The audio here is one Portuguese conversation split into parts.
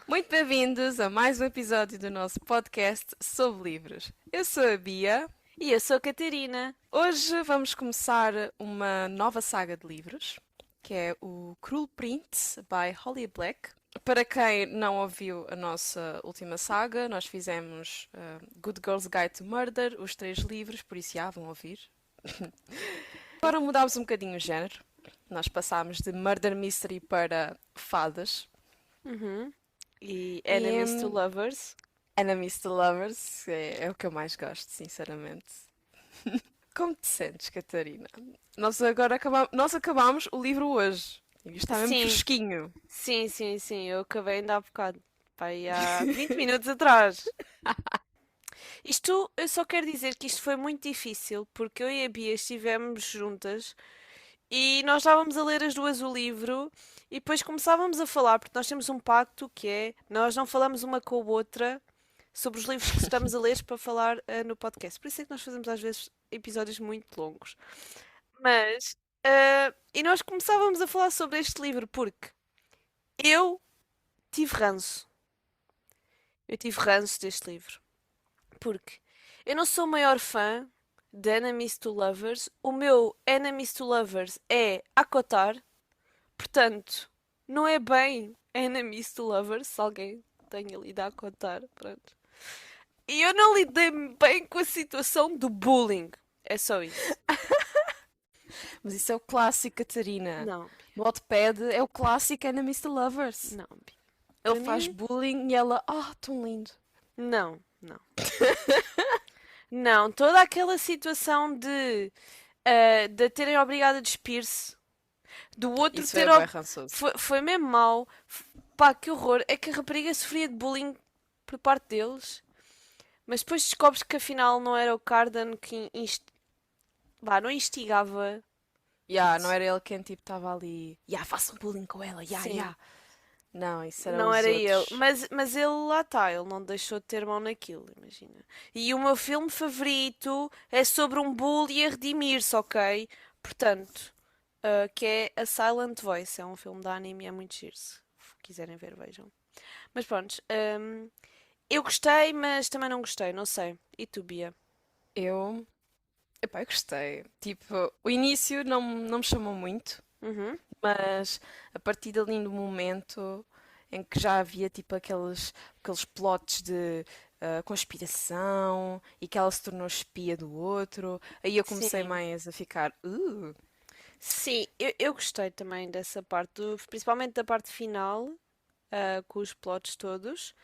Muito bem-vindos a mais um episódio do nosso podcast sobre livros. Eu sou a Bia. E eu sou a Catarina. Hoje vamos começar uma nova saga de livros, que é o Cruel Prince, by Holly Black. Para quem não ouviu a nossa última saga, nós fizemos Good Girl's Guide to Murder, os 3 livros, por isso já vão ouvir. Agora mudámos um bocadinho o género. Nós passámos de Murder Mystery para fadas. E E Enemies to Lovers. Enemies to Lovers é o que eu mais gosto, sinceramente. Como te sentes, Catarina? Nós acabámos o livro hoje. E está mesmo Sim, fresquinho. sim. Eu acabei ainda há bocado. Pá, aí há 20 minutos atrás. Isto, eu só quero dizer que isto foi muito difícil, porque eu e a Bia estivemos juntas e nós estávamos a ler as duas o livro e depois começávamos a falar, porque nós temos um pacto que é, nós não falamos uma com a outra sobre os livros que estamos a ler para falar no podcast. Por isso é que nós fazemos às vezes episódios muito longos. Mas, e nós começávamos a falar sobre este livro porque eu tive ranço. Eu tive ranço deste livro. Porque eu não sou o maior fã de Enemies to Lovers. O meu Enemies to Lovers é Acotar. Portanto, não é bem Enemies to Lovers, se alguém tenha lido a Acotar. Pronto. E eu não lidei bem com a situação do bullying. É só isso. Mas isso é o clássico, Catarina. Não, No Wattpad é o clássico Enemies to Lovers. não. Ele Para faz mim, bullying e ela, tão lindo. não. Não, toda aquela situação de a terem obrigado a despir-se, do outro Isso é ter. bem rançoso. Foi mesmo mau. Pá, que horror. É que a rapariga sofria de bullying por parte deles, mas depois descobres que afinal não era o Cardan que não instigava Não isso. era ele quem tipo estava ali. Façam bullying com ela, Sim, Não, isso eram não os era ele. outros. Mas ele lá está, ele não deixou de ter mão naquilo, imagina. E o meu filme favorito é sobre um bully a redimir-se, ok? Portanto, que é A Silent Voice. É um filme da anime e é muito giro. Se quiserem ver, vejam. Mas pronto, eu gostei, mas também não gostei, não sei. E tu, Bia? Eu, eu gostei. Tipo, o início não me chamou muito, Uhum. mas a partir dali do momento em que já havia tipo aqueles plots de conspiração e que ela se tornou espia do outro, aí eu comecei Sim. mais a ficar, Sim, eu gostei também dessa parte, principalmente da parte final, com os plots todos.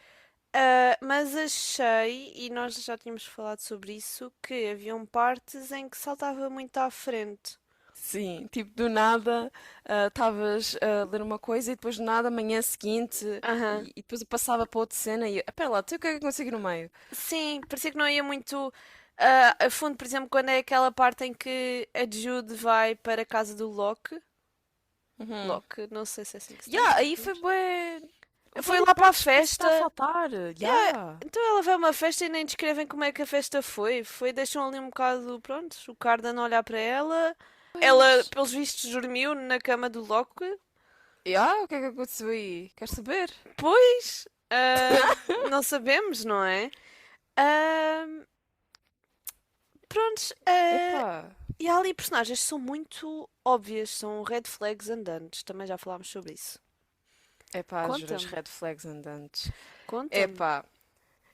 Mas achei, e nós já tínhamos falado sobre isso, que haviam partes em que saltava muito à frente. sim, tipo, do nada estavas a ler uma coisa e depois do nada, manhã seguinte, Aham. e depois eu passava para outra cena e espera lá, tu o que é que eu consigo no meio? Sim, parecia que não ia muito a fundo, por exemplo, quando é aquela parte em que a Jude vai para a casa do Locke. Uhum. Locke, não sei se é assim que se diz, Aí foi mas... bué. Foi Houve lá para a partes que parece que está a festa. faltar. Yeah, então ela vai a uma festa e nem descrevem como é que a festa foi. Deixam ali um bocado, pronto, o Cardan a olhar para ela. Ela, Pois. pelos vistos, dormiu na cama do Locke. O que é que aconteceu aí? Queres saber? Pois, não sabemos, não é? Ah, prontos, Epá. e há ali personagens que são muito óbvias, são red flags andantes. Também já falámos sobre isso. Epá, juro, as Conta-me, red flags andantes. conta-me. Epá,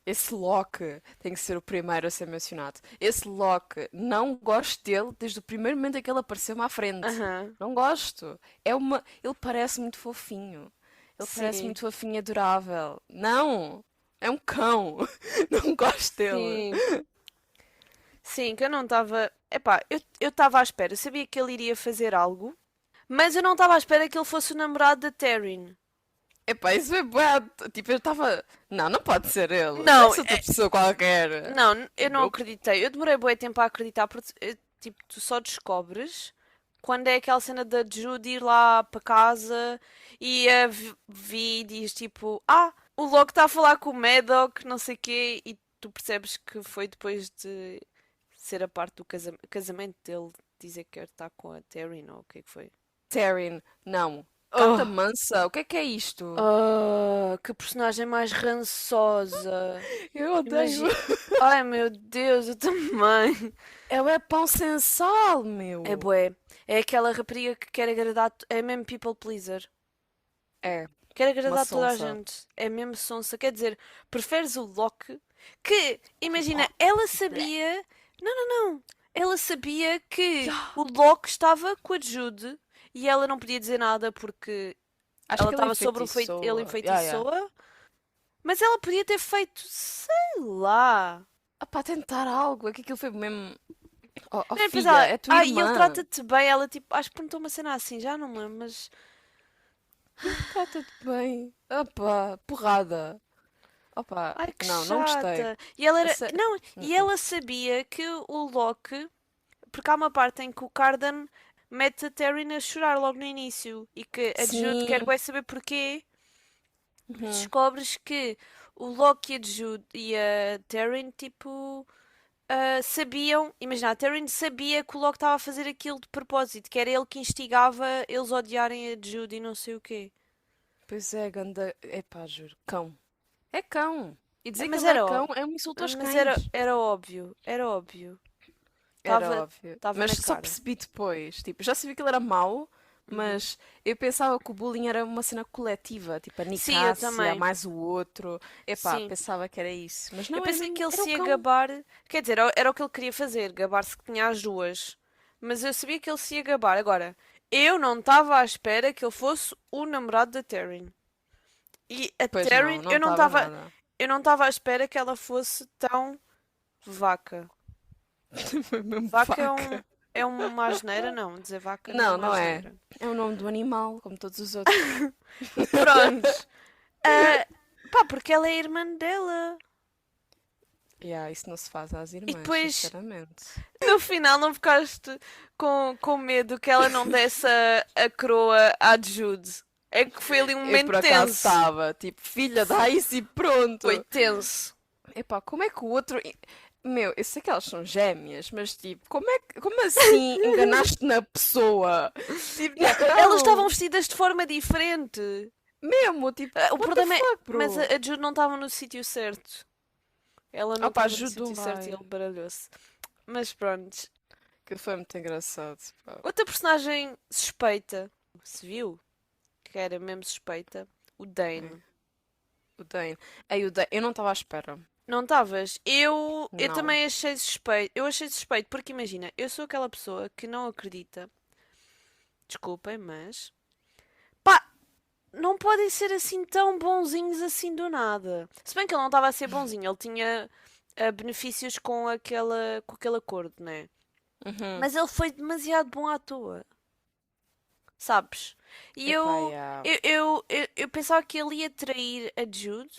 esse Locke tem que ser o primeiro a ser mencionado. Esse Locke, não gosto dele desde o primeiro momento em que ele apareceu-me à frente. Aham, Não gosto. Ele parece muito fofinho. Ele parece sim, muito fofinho e adorável. Não! É um cão. Não gosto dele. sim. Sim, que eu não estava. Epá, eu estava à espera. Eu sabia que ele iria fazer algo, mas eu não estava à espera que ele fosse o namorado da Taryn. Epá, isso é bué. Tipo, eu estava. Não pode ser ele. Deve Não, ser outra pessoa qualquer. não, eu não Nope. acreditei. Eu demorei bué tempo a acreditar porque, tipo, tu só descobres quando é aquela cena da Jude ir lá para casa e a Vi diz tipo, o Locke está a falar com o Maddox, não sei quê, e tu percebes que foi depois de ser a parte do casamento dele dizer que quer estar com a Taryn ou o que é que foi. Taryn, não. Gata Oh, mansa, o que é isto? que personagem mais rançosa. Eu odeio. Imagina. Ai meu Deus, eu também. Ela é pão sem sal, É meu. bué. É aquela rapariga que quer agradar. É mesmo people pleaser. É, Quer uma agradar toda a sonsa. gente. É mesmo sonsa. Quer dizer, preferes o Loki? Que, imagina, Loki. ela Bleh. sabia. Não, não, não. Ela sabia que Ya. o Loki estava com a Jude e ela não podia dizer nada porque Acho ela que ele estava sobre o feito. Ele enfeitiçou. Ya, ya. enfeitiçou-a. Mas ela podia ter feito, sei lá. Ah, para tentar algo. É que aquilo foi mesmo. Oh, oh, Não, depois filha, ela, é tua e ele irmã. trata-te bem. Ela, tipo, acho que perguntou uma cena assim, já não me lembro, mas. Trata-te bem. Opa, porrada. Opa, Ai, que não, não gostei. chata. E ela A era. sé- Não, e Uh-uh. ela sabia que o Loki. Porque há uma parte em que o Cardan mete a Taryn a chorar logo no início e que a Jude quer Sim. bué saber porquê. Uhum. Descobres que o Loki e a Jude e a Taryn, tipo, sabiam. Imagina, a Taryn sabia que o Loki estava a fazer aquilo de propósito, que era ele que instigava eles a odiarem a Jude e não sei o quê. Pois é, ganda. Epá, juro. Cão. É cão. E dizer que Mas ele é era, cão é um insulto aos mas era, cães. era óbvio, era óbvio. Era Estava, óbvio. estava Mas na só cara. percebi depois. Tipo, já sabia que ele era mau, Uhum. mas eu pensava que o bullying era uma cena coletiva. Tipo, a Sim, eu Nicásia, também. mais o outro. Epá, Sim. pensava que era isso. Mas Eu não, pensei que ele era o se ia cão. gabar. Quer dizer, era o que ele queria fazer, gabar-se que tinha as duas. Mas eu sabia que ele se ia gabar. Agora, eu não estava à espera que ele fosse o namorado da Taryn. E a Pois Taryn, não, não estava nada. eu não estava à espera que ela fosse tão vaca. Foi mesmo Vaca vaca. é uma asneira? Não, dizer vaca não é Não, uma não é. asneira. É o nome do animal, como todos os outros. Prontos. Ah, pá, porque ela é irmã dela. Yeah, isso não se faz às E irmãs, depois sinceramente. no final não ficaste com medo que ela não desse a coroa à Jude. É que foi ali um Eu momento por acaso tenso. estava, tipo, filha, dá Foi, isso e foi pronto. tenso. Epá, como é que o outro. Meu, eu sei que elas são gêmeas, mas tipo, como assim enganaste na pessoa? Tipo, Yeah, elas estavam não! vestidas de forma diferente. Mesmo, tipo, O what the problema é. fuck, Mas a bro? Jude não estava no sítio certo. Ela não Opá, estava no ajuda um sítio certo e ele raio. baralhou-se. Mas pronto. Que foi muito engraçado, pá. Outra personagem suspeita. Se viu? Que era mesmo suspeita. O É, Dane. o Dane. Ei, o Dane, eu não estava à espera. Não estavas? Eu Não. também achei suspeito. Eu achei suspeito porque imagina, eu sou aquela pessoa que não acredita. Desculpem, mas. Pá, não podem ser assim tão bonzinhos assim do nada. Se bem que ele não estava a ser bonzinho, ele tinha benefícios com aquele acordo, né? Uhum. Mas ele foi demasiado bom à toa, sabes? E Epá, yeah. eu pensava que ele ia trair a Jude.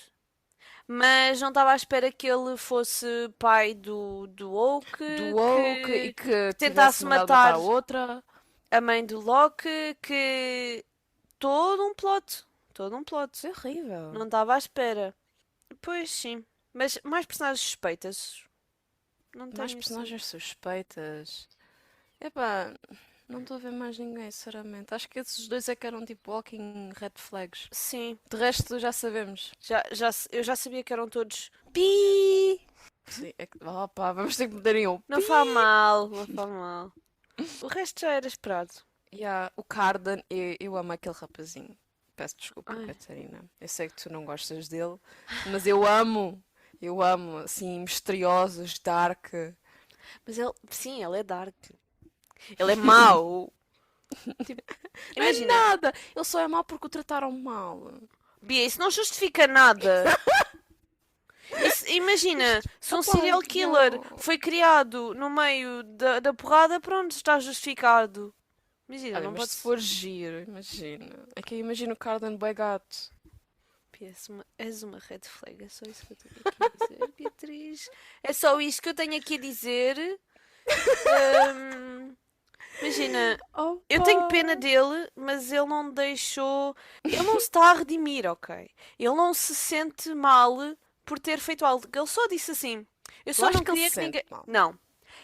Mas não estava à espera que ele fosse pai do Oak, Do woke e que que tivesse tentasse mandado matar matar a outra. a mãe do Loki, que todo um plot, todo um plot. Foi horrível. Não estava à espera. Pois sim, mas mais personagens suspeitas. Não Mais tenho assim. personagens suspeitas. Epá, não estou a ver mais ninguém, sinceramente. Acho que esses dois é que eram tipo walking red flags. Sim, De resto, já sabemos. eu já sabia que eram todos pi. Sim, é que, opá, vamos ter que meter em um Não pi. faz mal, não faz mal. O resto já era esperado. Yeah, o Cardan, eu amo aquele rapazinho. Peço desculpa, Ai. Catarina. Eu sei que tu não gostas dele, mas eu amo. Eu amo, assim, misteriosos, dark. Mas ele, sim, ele é dark. Ele é mau. Tipo, Não é imagina, nada! Ele só é mau porque o trataram mal. Bia, isso não justifica nada. Imagina, se um Opá, é serial killer real. foi criado no meio da porrada, pronto, está justificado. Imagina, Olha, não mas pode se ser. for giro, imagina. É que eu imagino o Cardan bué gato. Bia, és uma red flag, é só isso que eu tenho aqui a dizer, Beatriz. É só isto que eu tenho aqui a dizer. Hum, imagina, eu Opa! tenho pena dele, mas ele não deixou. Ele não se está a redimir, ok? Ele não se sente mal por ter feito algo. Ele só disse assim: eu Eu só acho não que ele se queria que sente ninguém. mal. Não.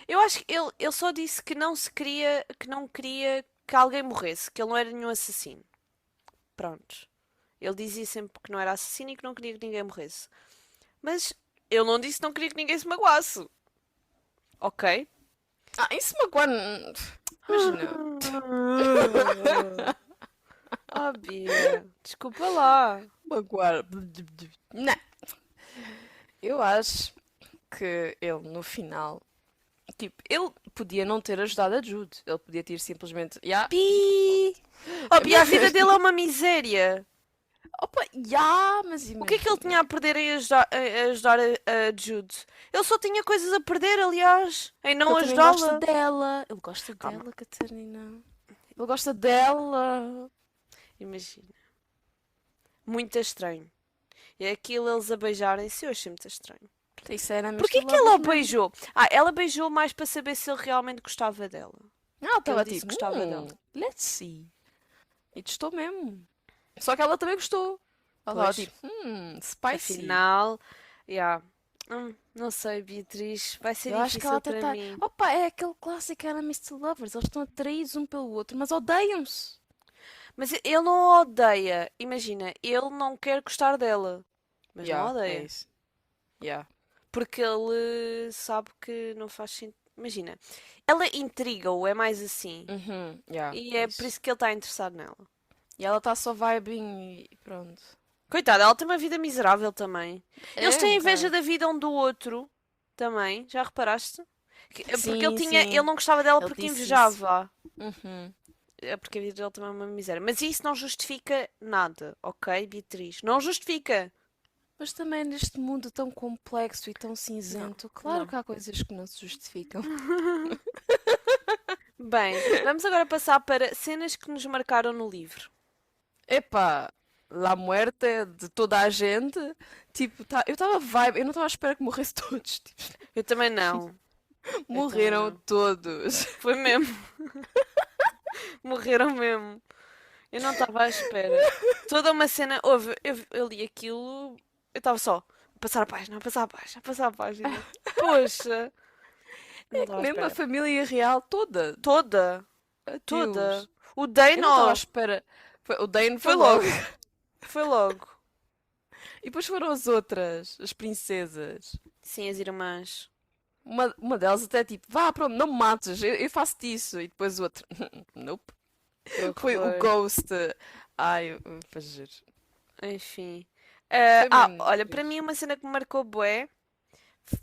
Eu acho que ele só disse que não se queria, que não queria que alguém morresse, que ele não era nenhum assassino. Pronto. Ele dizia sempre que não era assassino e que não queria que ninguém morresse. Mas ele não disse que não queria que ninguém se magoasse. Ok? Isso magoar. Imagina. Oh, Bia, desculpa lá. Magoar. Não. Eu acho que ele, no final. Tipo, ele podia não ter ajudado a Jude. Ele podia ter simplesmente. Yeah. Bi! Oh, Bia, a vida dele é uma miséria. Opa, yeah, mas O que é que ele imagina. tinha a perder em ajudar a Jude? Ele só tinha coisas a perder, aliás, em Porque não ele também gosta ajudá-la. dela. Ele gosta Calma, dela, Catarina. Ele gosta dela. imagina. Muito estranho. E aquilo eles a beijarem-se, eu achei muito estranho. Isso era Mr. Porquê que ela o Lovers mesmo. beijou? Ah, ela beijou mais para saber se ele realmente gostava dela. Ela Que ele estava disse que tipo, gostava dela. let's see. E testou mesmo. Só que ela também gostou. Ela estava Pois, tipo, spicy. afinal, yeah. Não sei, Beatriz, vai ser Eu acho que ela difícil até para está. mim. Opa, é aquele clássico era Mr. Lovers. Eles estão atraídos um pelo outro, mas odeiam-se. Mas ele não a odeia. Imagina, ele não quer gostar dela, mas não a Yeah, é odeia. isso. Yeah. Porque ele sabe que não faz sentido. Imagina, ela intriga-o, é mais assim. Yeah, E é por isso. isso que ele está interessado nela. E ela está só vibing e pronto. Coitada, ela tem uma vida miserável também. Eles É um têm inveja bocado. da vida um do outro também, já reparaste? Porque Sim, ele sim. não gostava dela Ele porque disse isso. invejava. Uhum. É porque a vida dele também é uma miséria. Mas isso não justifica nada, ok, Beatriz? Não justifica. Mas também neste mundo tão complexo e tão Não, cinzento, claro não. que há coisas que não se justificam. Bem, vamos agora passar para cenas que nos marcaram no livro. Epá, La Muerte de toda a gente. Tipo, eu estava vibe, eu não estava à espera que morresse todos. Tipo, Eu também não. Eu também morreram não. todos. Foi mesmo. Morreram mesmo. Eu não estava à espera. Toda uma cena. Houve, eu li aquilo. Eu estava só a passar a página, a passar a página, a passar a página. Poxa, não É que estava à mesmo a espera. família real toda. Toda, toda. Adeus. O Dane, Eu não estava à ó, espera. O Dane foi foi logo. logo. Foi logo. E depois foram as outras, as princesas. Sim, as irmãs. Uma delas até tipo, vá, pronto, não me mates, eu faço-te isso. E depois o outro, nope. Que Foi o horror. Ghost. Ai, para giro. Enfim. Foi mesmo Olha, para mim triste. uma cena que me marcou bué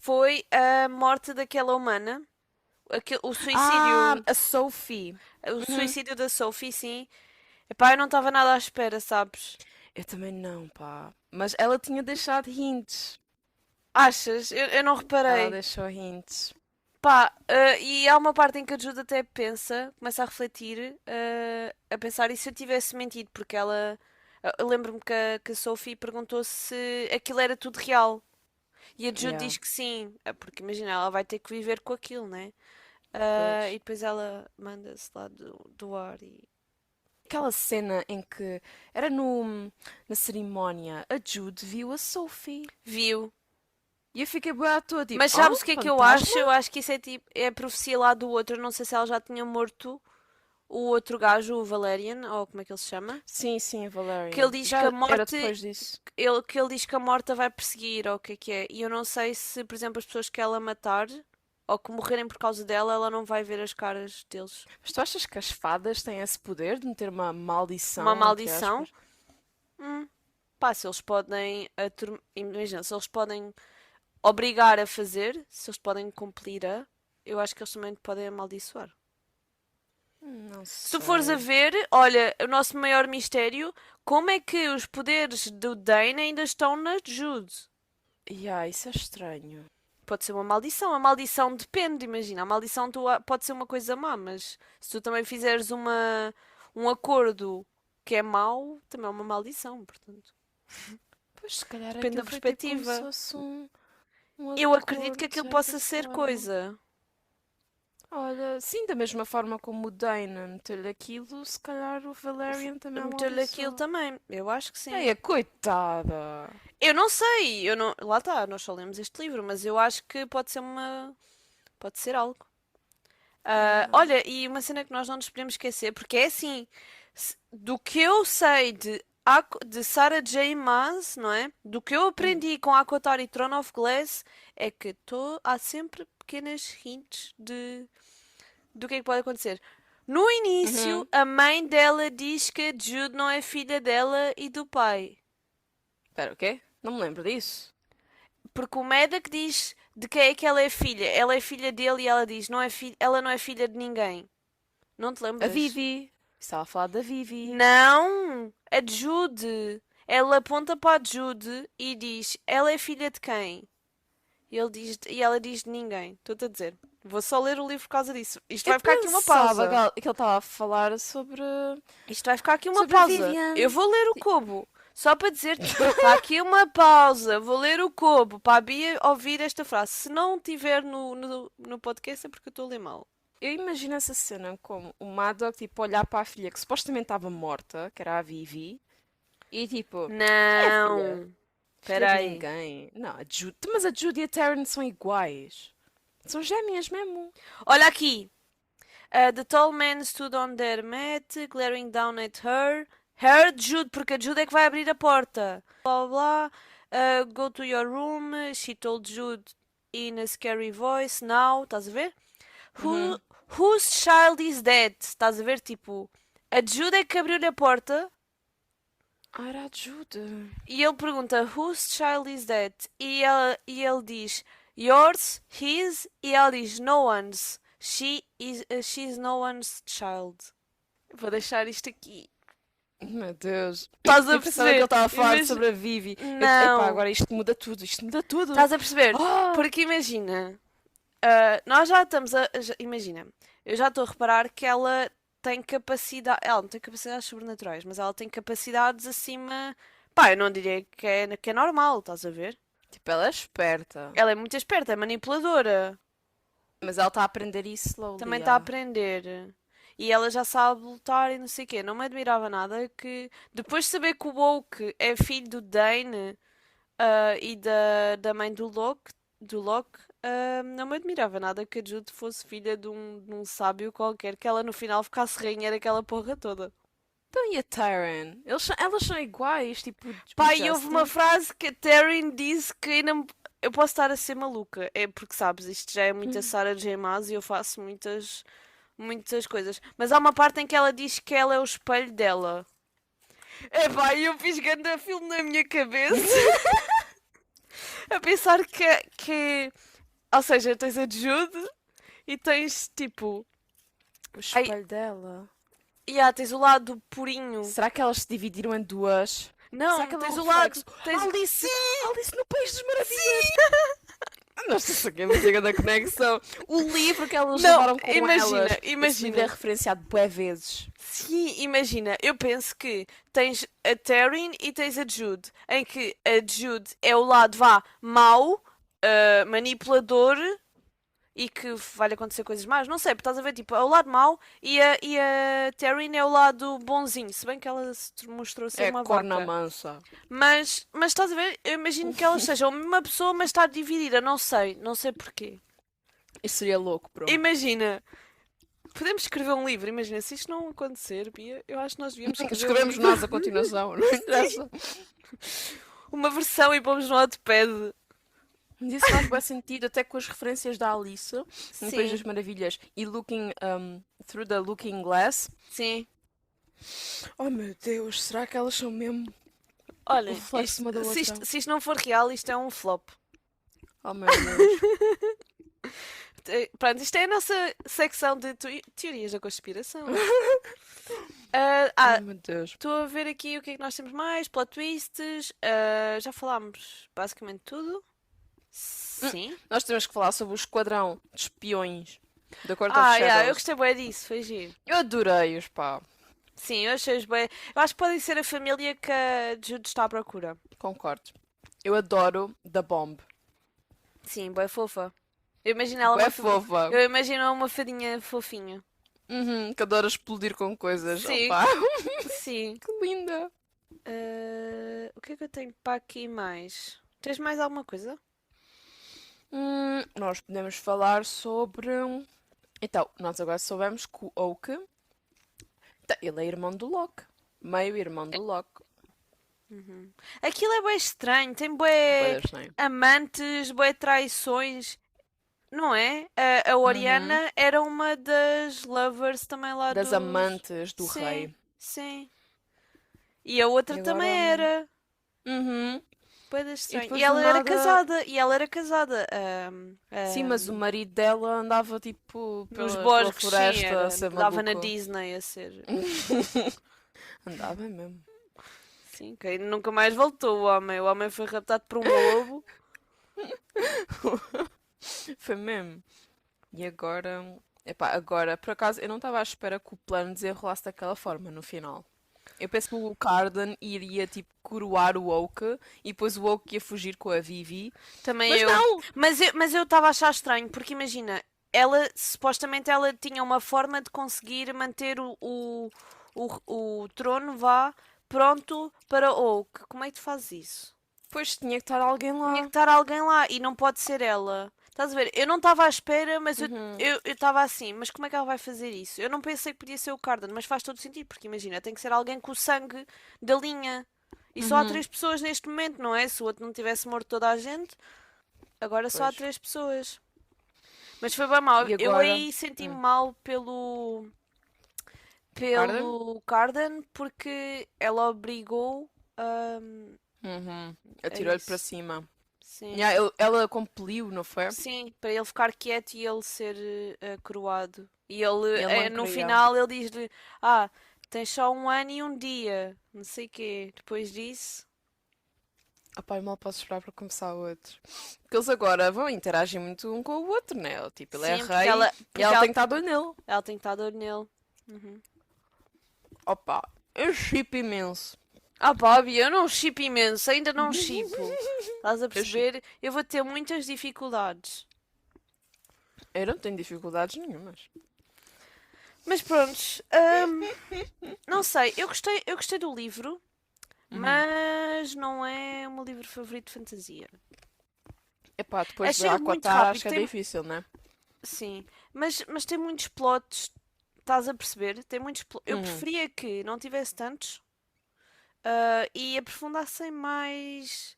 foi a morte daquela humana. O suicídio. A Sophie. O Uhum. suicídio da Sophie, sim. Epá, eu não estava nada à espera, sabes? Eu também não, pá. Mas ela tinha deixado hints. Achas? Eu não Ela reparei. deixou hints. Pá, e há uma parte em que a Jude até pensa, começa a refletir, a pensar, e se eu tivesse mentido? Porque ela. Eu lembro-me que a Sophie perguntou se aquilo era tudo real. E a Jude Yeah, diz que sim, porque imagina, ela vai ter que viver com aquilo, né? E pois. depois ela manda-se lá do ar e. Aquela cena em que era no, na cerimónia, a Jude viu a Sophie. Viu. E eu fiquei boa à toa, tipo, Mas sabes o que é que eu acho? fantasma? Eu acho que isso é tipo, é a profecia lá do outro. Eu não sei se ela já tinha morto o outro gajo, o Valerian, ou como é que ele se chama? Sim, sim, a Que ele Valerian. diz que a Já era morte, depois disso. que ele diz que a morte a vai perseguir, ou o que é. E eu não sei se, por exemplo, as pessoas que ela matar, ou que morrerem por causa dela, ela não vai ver as caras deles. Mas tu achas que as fadas têm esse poder de meter uma Uma maldição, entre maldição? aspas? Hum, pá, se eles podem, imagina, se eles podem obrigar a fazer, se eles podem cumprir eu acho que eles também podem amaldiçoar. Não Se tu fores a sei. ver, olha, o nosso maior mistério, como é que os poderes do Dane ainda estão na Jude? Yeah, isso é estranho. Pode ser uma maldição. A maldição depende, imagina. A maldição pode ser uma coisa má, mas se tu também fizeres um acordo que é mau, também é uma maldição, portanto. Pois, se calhar Depende aquilo da foi tipo como se perspectiva. fosse um Eu acredito acordo, que de aquilo certa possa ser forma. coisa. Olha, sim, da mesma forma como o Dana meteu-lhe aquilo, se calhar o Valerian também Meter-lhe aquilo amaldiçoou. também. Eu acho que sim. Ai, a coitada! Eu não sei, eu não. Lá está, nós só lemos este livro, mas eu acho que pode ser uma. Pode ser algo. Yeah. Olha, e uma cena que nós não nos podemos esquecer, porque é assim, Do que eu sei de Sarah J. Maas, não é? Do que eu aprendi com Akotar e Throne of Glass é que há sempre pequenas hints do que é que pode acontecer. No início, Uhum. a mãe dela diz que a Jude não é filha dela e do pai. Espera, o quê? Não me lembro disso. Porque o Medak diz de quem é que ela é filha. Ela é filha dele e ela diz ela não é filha de ninguém. Não te A lembras? Vivi. Estava a falar da Vivi. Não! A Jude! Ela aponta para a Jude e diz: ela é filha de quem? E ela diz de ninguém. Estou-te a dizer. Vou só ler o livro por causa disso. Isto Eu vai ficar aqui uma pensava pausa. que ele estava a falar sobre. Isto vai ficar aqui uma Sobre a pausa. Eu Vivian. vou ler o Kobo. Só para dizer-te, está aqui uma pausa. Vou ler o Kobo para a Bia ouvir esta frase. Se não tiver no podcast é porque eu estou a ler mal. Eu imagino essa cena como o Maddox, tipo, olhar para a filha que supostamente estava morta, que era a Vivi, e tipo, quem é a filha? Não. Filha Espera de aí. ninguém. Não, mas a Judy e a Taryn são iguais. São gêmeas mesmo. Olha aqui. The tall man stood on their mat, glaring down at her. Her, Jude, porque a Jude é que vai abrir a porta. Blá blá. Go to your room, she told Jude in a scary voice. Now, estás a ver? Who, Uhum. whose child is that? Estás a ver? Tipo, a Jude é que abriu-lhe a porta Ah, era a Judy. e ele pergunta: Whose child is that? E ele diz: Yours, his, e ela diz: No one's. She's no one's child. Vou deixar isto aqui. Meu Deus. Estás a Eu pensava que ele perceber? estava a falar sobre a Vivi. Epá, Não. agora isto muda tudo. Isto muda tudo. Estás a perceber? Ah! Porque imagina, nós já estamos imagina, eu já estou a reparar que ela tem capacidade. Ela não tem capacidades sobrenaturais, mas ela tem capacidades acima. Pá, eu não diria que é normal, estás a ver? Tipo, ela é esperta. Ela é muito esperta, é manipuladora. Mas ela está a aprender isso slowly. Também está a aprender. E ela já sabe lutar e não sei o quê. Não me admirava nada que, depois de saber que o Woke é filho do Dane, e da mãe do Locke, não me admirava nada que a Jude fosse filha de um sábio qualquer, que ela no final ficasse rainha daquela porra toda. Então e a Tyrion? Elas são iguais, tipo o Pá, e houve uma Justin. frase que a Taryn disse que ainda eu posso estar a ser maluca. É porque, sabes, isto já é muita Sarah J. Maas e eu faço muitas coisas. Mas há uma parte em que ela diz que ela é o espelho dela. É pá, eu fiz grande filme na minha cabeça a pensar que. Ou seja, tens a Jude e tens tipo. O Ai, espelho dela. tens o lado purinho. Será que elas se dividiram em duas? Será que Não, ela é tens um o lado. reflexo? Tens... Alice! Sim! Alice no País das Maravilhas! Nossa, isso aqui é muito da conexão. O livro que elas Não, levaram com elas. Esse livro é imagina. referenciado bué vezes. Sim, imagina. Eu penso que tens a Taryn e tens a Jude. Em que a Jude é o lado, vá, mau, manipulador e que vai-lhe acontecer coisas más. Não sei, porque estás a ver, tipo, é o lado mau e a Taryn é o lado bonzinho. Se bem que ela se mostrou ser É uma corna vaca. mansa. Mas estás a ver, eu imagino que elas sejam a mesma pessoa, mas está dividida. Não sei porquê. Isso seria louco, bro. Imagina, podemos escrever um livro. Imagina, se isto não acontecer, Bia, eu acho que nós devíamos escrever um Escrevemos livro. nós a continuação, não interessa. Uma versão e pomos no Wattpad. Isso faz bem sentido, até com as referências da Alice no País das Sim, Maravilhas e Looking Through the Looking Glass. sim. Oh meu Deus, será que elas são mesmo o Olha, reflexo uma da se outra? isto não for real, isto é um flop. Oh meu Deus. Pronto, isto é a nossa secção de teorias da conspiração. Oh meu Deus. Estou a ver aqui o que é que nós temos mais. Plot twists. Já falámos basicamente tudo. Sim. Nós temos que falar sobre o esquadrão de espiões da Court of Eu Shadows. gostei bem disso, foi giro. Eu adorei-os, pá. Sim, eu achei-os bem. Eu acho que podem ser a família que a Jude está à procura. Concordo. Eu adoro The Bomb. Sim, bem fofa. Eu imagino ela É fofa. Eu imagino uma fadinha fofinha. Uhum, que adora explodir com coisas. Sim. Opa, Sim. que linda. O que é que eu tenho para aqui mais? Tens mais alguma coisa? Nós podemos falar sobre. Então, nós agora soubemos que o Oak Então, ele é irmão do Loki. Meio irmão do Loki. Aquilo é bem estranho, tem bué Pois não. amantes, bué traições, não é? A Uhum. Oriana era uma das lovers também lá Das dos. amantes do Sim, rei. sim. E a outra E também agora. era. Uhum. Bué da E estranho. E depois do ela era nada. casada, e ela era casada. Sim, mas o marido dela andava tipo Nos pela bosques, sim, floresta a era. ser Dava na maluco. Disney a ser. Andava mesmo. Sim, que nunca mais voltou o homem. O homem foi raptado por um lobo. Foi mesmo. E agora. Epá, agora, por acaso, eu não estava à espera que o plano desenrolasse daquela forma no final. Eu penso que o Cardan iria tipo coroar o Oak e depois o Oak ia fugir com a Vivi. Também Mas eu. não! Mas eu estava a achar estranho, porque imagina, ela supostamente ela tinha uma forma de conseguir manter o trono vá pronto para Oak. Como é que tu fazes isso? Pois tinha que estar alguém Tinha que lá. estar alguém lá e não pode ser ela. Estás a ver? Eu não estava à espera, mas eu Uhum, eu eu estava assim, mas como é que ela vai fazer isso? Eu não pensei que podia ser o Cardan, mas faz todo sentido, porque imagina, tem que ser alguém com o sangue da linha. E só há uhum. 3 pessoas neste momento, não é? Se o outro não tivesse morto toda a gente, agora só há Pois. 3 pessoas. Mas foi bem mal. E Eu agora? aí senti-me Hum. mal pelo O Cardan? pelo Cardan porque ela obrigou Uhum. a Atirou-lhe para isso. cima. Sim. Yeah, ela compeliu, não foi? Sim, para ele ficar quieto e ele ser coroado. E E ele, ele não no queria. final, ele diz-lhe: Ah, tens só um ano e um dia. Não sei quê. Depois disso. Ah pá, eu mal posso esperar para começar outro. Porque eles agora vão interagir muito um com o outro, né? Tipo, ele é Sim, rei e ela tem que estar de olho nele. ela tem que estar de olho nele. Uhum. Opa, eu chipo imenso. Ah, Bobby, eu não chipo imenso, ainda não chipo. Estás a Eu chipo. perceber? Eu vou ter muitas dificuldades. Eu não tenho dificuldades nenhumas. Mas prontos, não sei, eu gostei do livro, Uhum. mas não é o meu livro favorito de fantasia. Epá, depois de Achei muito Aquatar acho rápido, que é difícil, né? sim, mas tem muitos plots, estás a perceber? Tem muitos eu Uhum. preferia que não tivesse tantos, e aprofundassem mais.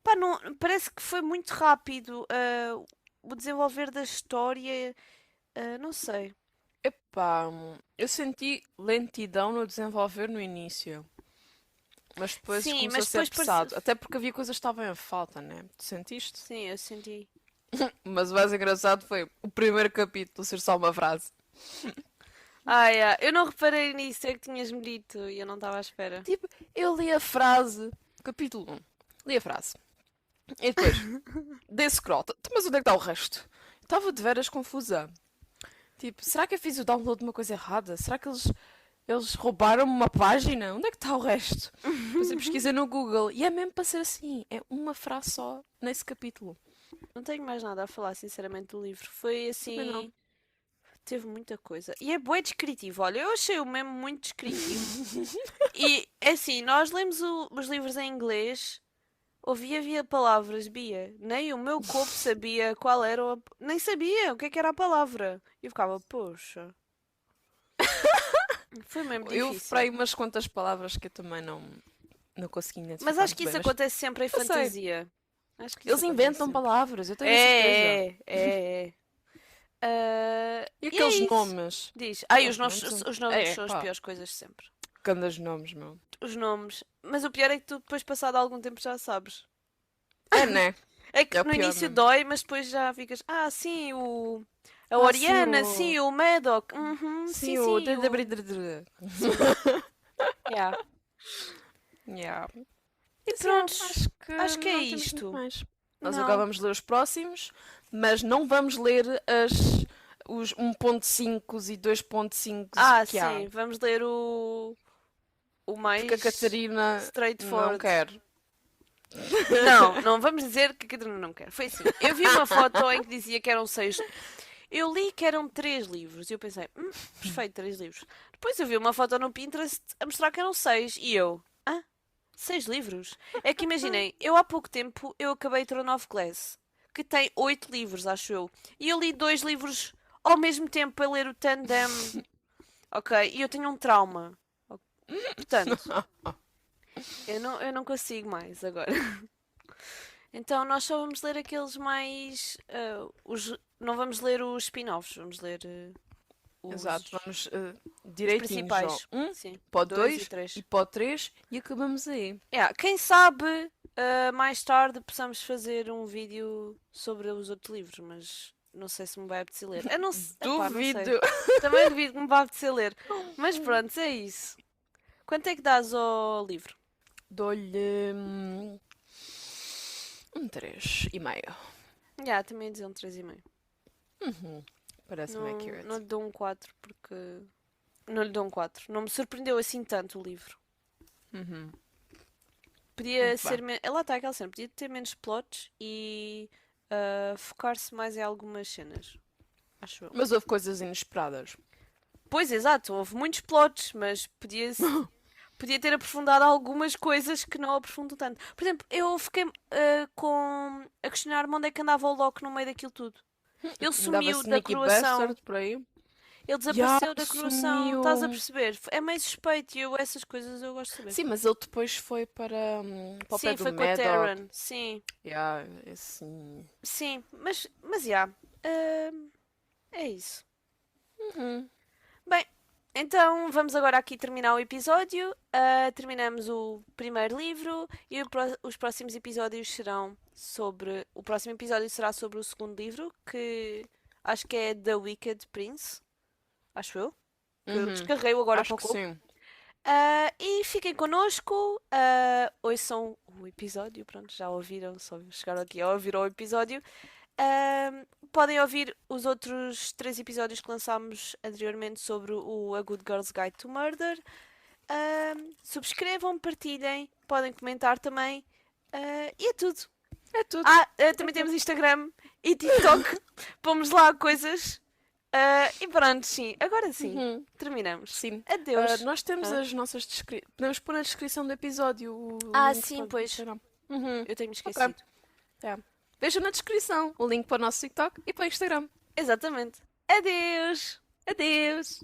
Pá, não, parece que foi muito rápido, o desenvolver da história, não sei. Epá, eu senti lentidão no desenvolver no início. Mas depois Sim, começou a mas ser depois parece. apressado. Até porque havia coisas que estavam em falta, né? Tu sentiste? Sim, eu senti. Mas o mais engraçado foi o primeiro capítulo ser só uma frase. Eu não reparei nisso, é que tinhas-me dito e eu não estava à espera. Tipo, eu li a frase, capítulo 1, li a frase. E depois, dei scroll. Mas onde é que está o resto? Estava de veras confusa. Tipo, será que eu fiz o download de uma coisa errada? Será que eles roubaram-me uma página? Onde é que está o resto? Depois eu pesquisei no Google e é mesmo para ser assim. É uma frase só nesse capítulo. Não tenho mais nada a falar, sinceramente, do livro. Foi Também assim. não. Teve muita coisa. E é bué descritivo. Olha, eu achei o mesmo muito descritivo. E é assim, nós lemos os livros em inglês. Havia palavras, Bia. Nem o meu corpo sabia qual era. Nem sabia o que é que era a palavra. E eu ficava, poxa. Foi mesmo Eu difícil. reparei umas quantas palavras que eu também não consegui Mas identificar acho muito que bem. isso Mas acontece sempre em eu sei. fantasia. Acho que isso Eles acontece inventam sempre. palavras, eu tenho a certeza. É. E E é aqueles isso. nomes? Diz. Ai, os Aqueles nomes, nomes são. os nomes É, são as pá. piores coisas de sempre. Grandes nomes, meu. Os nomes. Mas o pior é que tu depois, passado algum tempo, já sabes. É, né? É que É o no pior início mesmo. dói, mas depois já ficas. Ah, sim, a Ah, sim, Oriana, o. sim, o Madoc. Uhum, sim, Sim, o. sim, sim. Yeah. Yeah. E Mas yeah, prontos. acho que Acho que é não temos muito isto. mais. Nós agora Não. vamos ler os próximos, mas não vamos ler os 1.5 e 2.5 Ah, que há. sim, vamos ler o Porque a mais Catarina não straightforward. quer. Não, não vamos dizer que a Catarina não quer. Foi assim. Eu vi uma foto em que dizia que eram 6. Eu li que eram 3 livros e eu pensei, perfeito, 3 livros. Depois eu vi uma foto no Pinterest a mostrar que eram 6 e eu, 6 livros? É que imaginei, eu há pouco tempo eu acabei Throne of Glass, que tem 8 livros, acho eu. E eu li 2 livros ao mesmo tempo para ler o tandem Ok? E eu tenho um trauma. Portanto, eu não consigo mais agora. Então nós só vamos ler aqueles mais. Não vamos ler os spin-offs, vamos ler Exato, os, vamos os direitinhos, ó. principais. Um, Sim, pode 2 e 2 e 3. pode 3 e acabamos aí. Yeah, quem sabe mais tarde possamos fazer um vídeo sobre os outros livros, mas não sei se me vai apetecer ler. Eu não, epá, não sei. Duvido. Também duvido que me vá apetecer ler. Mas pronto, é isso. Quanto é que dás ao livro? Dou-lhe um 3,5. Já, também ia dizer um 3,5. Uhum. Parece-me Não, accurate. não lhe dou um 4 porque. Não lhe dou um 4. Não me surpreendeu assim tanto o livro. Uhum. Podia Muito ser. bem. Lá está aquela cena. Podia ter menos plots e focar-se mais em algumas cenas. Acho eu. Mas houve coisas inesperadas. Pois, exato. Houve muitos plots, mas podia ter aprofundado algumas coisas que não aprofundou tanto. Por exemplo, eu fiquei a questionar-me onde é que andava o Loki no meio daquilo tudo. Ele Andava sumiu da Sneaky coroação. Bastard por aí. Ele Já desapareceu da coroação. Estás a sumiu. perceber? É meio suspeito e eu essas coisas eu gosto de saber. Sim, mas ele depois foi para o pé Sim, do foi com a Maddox. Terran. Sim, Yeah, assim. sim. Mas já. É isso. Uhum. Bem, então vamos agora aqui terminar o episódio. Terminamos o primeiro livro e os próximos episódios serão sobre. O próximo episódio será sobre o segundo livro, que acho que é The Wicked Prince. Acho eu. Que eu Uhum. descarrei-o agora há Acho que pouco. sim. E fiquem connosco. Ouçam o episódio. Pronto, já ouviram, só chegaram aqui a ouvir o episódio. Podem ouvir os outros 3 episódios que lançámos anteriormente sobre o A Good Girl's Guide to Murder. Subscrevam, partilhem, podem comentar também. E é tudo. É tudo. Também temos Instagram e TikTok. Pomos lá coisas. E pronto, sim. Agora sim, Uhum. terminamos. Sim. Adeus. Nós temos Ah. as nossas descrições. Podemos pôr na descrição do episódio o link Sim, para o pois. Instagram. Uhum. Eu tenho-me Ok. esquecido. É. Vejam na descrição o link para o nosso TikTok e para o Instagram. Exatamente. Adeus. Adeus!